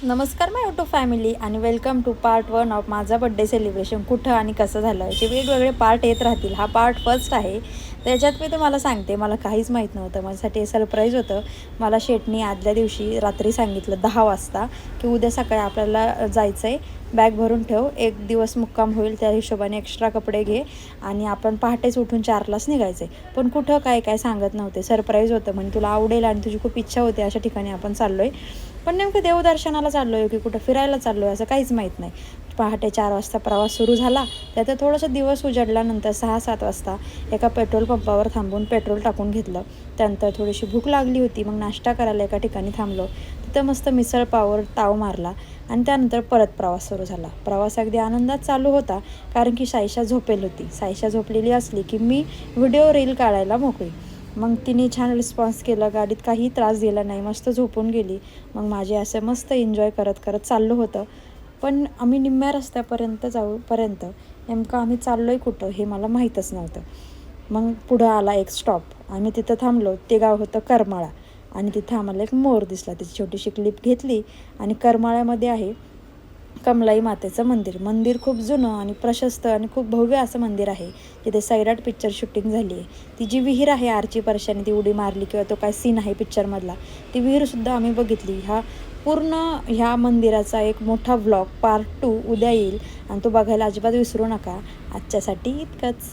नमस्कार माय YouTube family आणि welcome two part 1 of माझा बड्डे सेलिब्रेशन. कुठं आणि कसं झालं याचे वेगवेगळे पार्ट येत राहतील. हा पार्ट फर्स्ट आहे. त्याच्यात मी तुम्हाला सांगते, मला काहीच माहीत नव्हतं. माझ्यासाठी हे सरप्राईज होतं. मला शेटनी आदल्या दिवशी रात्री सांगितलं 10 वाजता की उद्या सकाळी आपल्याला जायचं आहे, बॅग भरून ठेव, एक दिवस मुक्काम होईल, त्या हिशोबाने एक्स्ट्रा कपडे घे आणि आपण पहाटेच उठून 4लाच निघायचं आहे. पण कुठं काय सांगत नव्हते. सरप्राईज होतं. म्हणजे तुला आवडेल आणि तुझी खूप इच्छा होती अशा ठिकाणी आपण चाललो आहे. पण नेमकं देवदर्शनाला चाललो आहे की कुठं फिरायला चाललो आहे असं काहीच माहीत नाही. पहाटे 4 वाजता प्रवास सुरू झाला. त्यात थोडंसं दिवस उजाडल्यानंतर 6-7 वाजता एका पेट्रोल पंपावर थांबून पेट्रोल टाकून घेतलं. त्यानंतर थोडीशी भूक लागली होती. मग नाश्ता करायला एका ठिकाणी थांबलो. तिथं मस्त मिसळ पाववर ताव मारला आणि त्यानंतर परत प्रवास सुरू झाला. प्रवास अगदी आनंदात चालू होता, कारण की सायशा झोपेल होती. सायशा झोपलेली असली की मी व्हिडिओ रील काढायला मोकळी. मग तिने छान रिस्पॉन्स केला. गाडीत काही त्रास दिला नाही. मस्त झोपून गेली. मग माझे असं मस्त एन्जॉय करत चाललं होतं. पण आम्ही निम्म्या रस्त्यापर्यंत जाऊपर्यंत नेमकं आम्ही चाललो आहे कुठं हे मला माहीतच नव्हतं. मग पुढं आला एक स्टॉप. आम्ही तिथं थांबलो. ते गाव होतं करमाळा आणि तिथं आम्हाला एक मोर दिसला. त्याची छोटीशी क्लिप घेतली आणि करमाळ्यामध्ये आहे कमलाई मातेचं मंदिर खूप जुनं आणि प्रशस्त आणि खूप भव्य असं मंदिर आहे. जिथे सैराट पिक्चर शूटिंग झाली आहे. ती जी विहीर आहे आर्ची परशाने ती उडी मारली किंवा तो काय सीन आहे पिक्चरमधला, ती विहीरसुद्धा आम्ही बघितली. पूर्ण ह्या मंदिराचा एक मोठा व्लॉग पार्ट 2 उद्या येईल आणि तो बघायला अजिबात विसरू नका. आजच्यासाठी इतकंच.